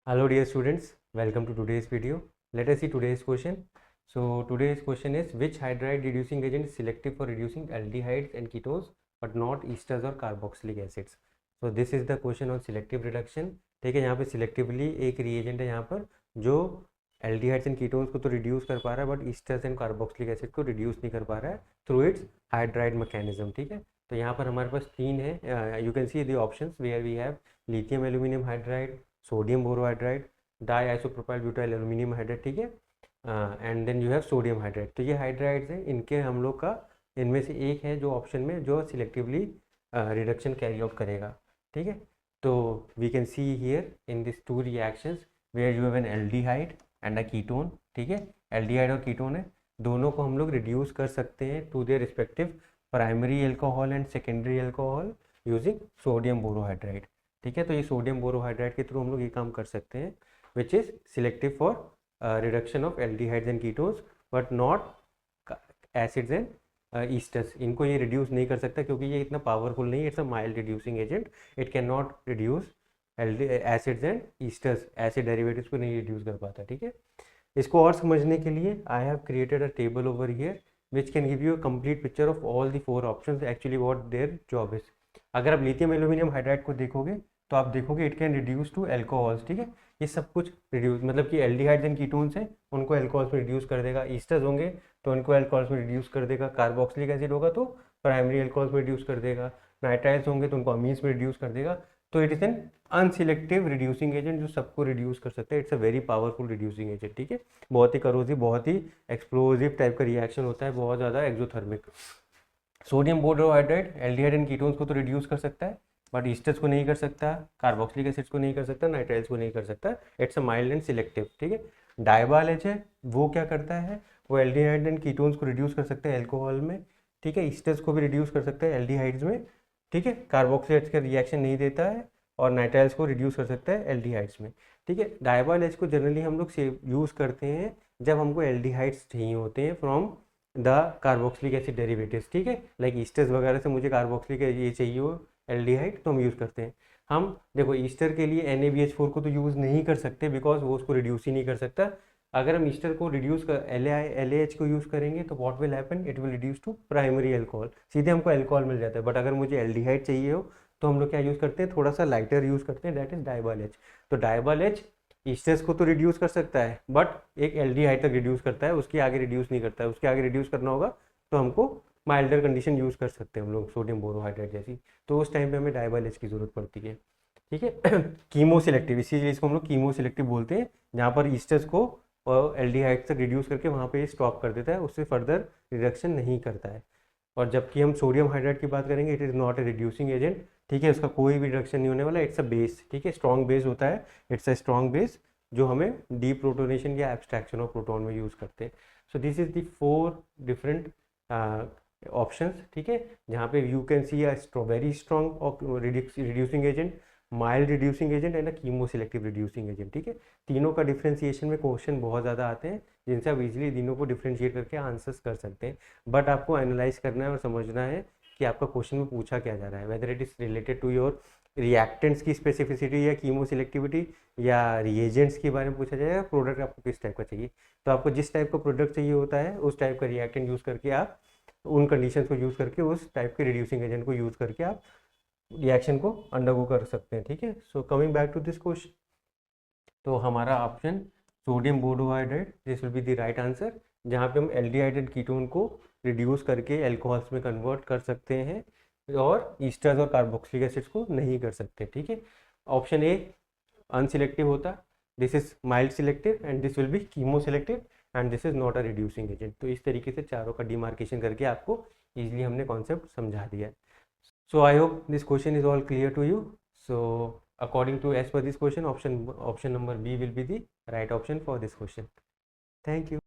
Hello dear students, welcome to today's video. Let us see today's question. So today's question is, which hydride reducing agent is selective for reducing aldehydes and ketones but not esters or carboxylic acids? So this is the question on selective reduction. ठीक है, यहाँ पे selectively एक reagent है यहाँ पर जो aldehydes and ketones को तो reduce कर पा रहा है but esters and carboxylic acid को reduce नहीं कर पा रहा है through its hydride mechanism. ठीक है, तो यहाँ पर हमारे पास तीन है. You can see the options where we have lithium aluminum hydride, sodium borohydride, di isopropyl butyl aluminium hydride. ठीक है, and then you have sodium hydride. तो ये हाइड्राइड्स हैं, इनके हम लोग का इनमें से एक है जो ऑप्शन में जो सिलेक्टिवली रिडक्शन कैरी आउट करेगा. ठीक है, तो we can see here in this two reactions where you have an aldehyde and a ketone. ठीक है, एल्डिहाइड और कीटोन है, दोनों को हम लोग रिड्यूस कर सकते हैं to their respective primary alcohol and secondary alcohol using sodium borohydride. ठीक है, तो ये सोडियम बोरोहाइड्राइड के थ्रू हम लोग ये काम कर सकते हैं which is selective for reduction of aldehydes and ketones but not acids and esters. इनको ये रिड्यूस नहीं कर सकता क्योंकि ये इतना पावरफुल नहीं है. It's a mild reducing agent. It can not reduce acids and esters. Acid derivatives को नहीं रिड्यूस कर पाता. ठीक है, इसको और समझने के लिए I have created a table over here which can give you a complete picture of all the four options actually what their job is. अगर आप लिथियम एल्यूमिनियम हाइड्राइड को देखोगे तो आप देखोगे it can reduce to alcohols. ठीक है, ये सब कुछ रिड्यूस मतलब कि एल्डिहाइड्स एंड कीटोन्स हैं उनको एल्कोहल्स में रिड्यूस कर देगा. ईस्टर्स होंगे तो उनको एल्कोहल्स में रिड्यूस कर देगा. कार्बोक्सिलिक एसिड होगा तो प्राइमरी एल्कोहल्स में रिड्यूस कर देगा. नाइट्राइल्स होंगे तो उनको अमीन्स में रिड्यूस कर देगा. तो it is an unselective reducing agent जो सबको रिड्यूस कर सकता है. It's a very powerful reducing agent. ठीक है, बहुत ही करोसिव, बहुत ही एक्सप्लोजिव टाइप का रिएक्शन होता है, बहुत ज़्यादा exothermic. Sodium borohydride aldehyde and ketones को तो रिड्यूस कर सकता है बट ईस्टर्स को नहीं कर सकता, कार्बोक्सिलिक एसिड्स को नहीं कर सकता, नाइट्राइल्स को नहीं कर सकता. It's a mild and selective. ठीक है, डायबाल एच है, वो क्या करता है, वो एल्डिहाइड एंड कीटोन्स को रिड्यूस कर सकते हैं एल्कोहल में. ठीक है, ईस्टर्स को भी रिड्यूस कर सकते हैं एल्डिहाइड्स में. ठीक है, कार्बोक्सिलेट्स का रिएक्शन नहीं देता है और नाइट्राइल्स को रिड्यूस कर सकता है एल्डिहाइड्स में. ठीक है, डायबाल एच को जनरली हम लोग यूज़ करते हैं जब हमको एल्डिहाइड्स चाहिए होते हैं from the carboxylic acid derivatives. ठीक है, लाइक ईस्टर्स वगैरह से मुझे कार्बोक्सिलिक ये चाहिए हो एल्डिहाइड तो हम यूज़ करते हैं. हम देखो ईस्टर के लिए NaBH4 को तो यूज़ नहीं कर सकते बिकॉज वो उसको रिड्यूस ही नहीं कर सकता. अगर हम ईस्टर को रिड्यूस कर LaH को यूज़ करेंगे तो what will happen, it will reduce to primary alcohol. सीधे हमको अल्कोहल मिल जाता है. बट अगर मुझे एल्डिहाइड चाहिए हो तो हम लोग क्या यूज़ करते हैं, थोड़ा सा लाइटर यूज़ करते हैं, दैट इज डायबाल एच. तो डायबाल एच ईस्टर्स को तो रिड्यूस कर सकता है बट एक एल्डिहाइड तक रिड्यूस करता है, उसके आगे रिड्यूस नहीं करता है. उसके आगे रिड्यूस करना होगा तो हमको माइल्डर कंडीशन यूज़ कर सकते हैं हम लोग, सोडियम बोरोहाइड्राइड जैसी. तो उस टाइम पे हमें डायबाल एच की ज़रूरत पड़ती है. ठीक है, कीमो सिलेक्टिव, इसीलिए इसको हम लोग कीमो सिलेक्टिव बोलते हैं, जहाँ पर ईस्टर्स को और एल्डिहाइड तक रिड्यूस करके वहाँ पे स्टॉप कर देता है, उससे फर्दर रिडक्शन नहीं करता है. और जबकि हम सोडियम हाइड्राइड की बात करेंगे, it is not a reducing agent. ठीक है, उसका कोई भी रिडक्शन नहीं होने वाला. It's a base. ठीक है, स्ट्रॉन्ग बेस होता है. इट्स अ स्ट्रॉन्ग बेस जो हमें डीप्रोटोनेशन या एब्स्ट्रैक्शन ऑफ प्रोटॉन में यूज़ करते हैं. So this is the 4 different options. ठीक है, जहाँ पे you can see a very strong reducing agent, mild reducing agent and a chemo selective reducing agent. ठीक है, तीनों का डिफ्रेंसिएशन में क्वेश्चन बहुत ज़्यादा आते हैं जिनसे आप इजीली तीनों को डिफ्रेंशिएट करके आंसर्स कर सकते हैं. बट आपको एनालाइज करना है और समझना है कि आपका क्वेश्चन में पूछा क्या जा रहा है, whether it is related to your reactants की स्पेसिफिसिटी या कीमो सिलेक्टिविटी या रिएजेंट्स के बारे में पूछा जाएगा, प्रोडक्ट आपको किस टाइप का चाहिए. तो आपको जिस टाइप का प्रोडक्ट चाहिए होता है उस टाइप का रिएक्टेंट यूज़ करके आप उन कंडीशंस को यूज़ करके उस टाइप के रिड्यूसिंग एजेंट को यूज़ करके आप रिएक्शन को अंडरगो कर सकते हैं. ठीक है, so coming back to this question, तो हमारा option sodium borohydride this will be the right answer, जहाँ पे हम एल्डिहाइड कीटोन को रिड्यूस करके अल्कोहल्स में कन्वर्ट कर सकते हैं और ईस्टर्स और कार्बोक्सिलिक एसिड्स को नहीं कर सकते. ठीक है, ऑप्शन ए अनसिलेक्टिव होता, this is mild selective and this will B chemo selective and this is not a reducing agent. तो इस तरीके से चारों का डिमार्केशन करके आपको ईजिली हमने कॉन्सेप्ट समझा दिया है. So I hope this question is all clear to you. So according to as per this question, option number B will be the right option for this question. Thank you.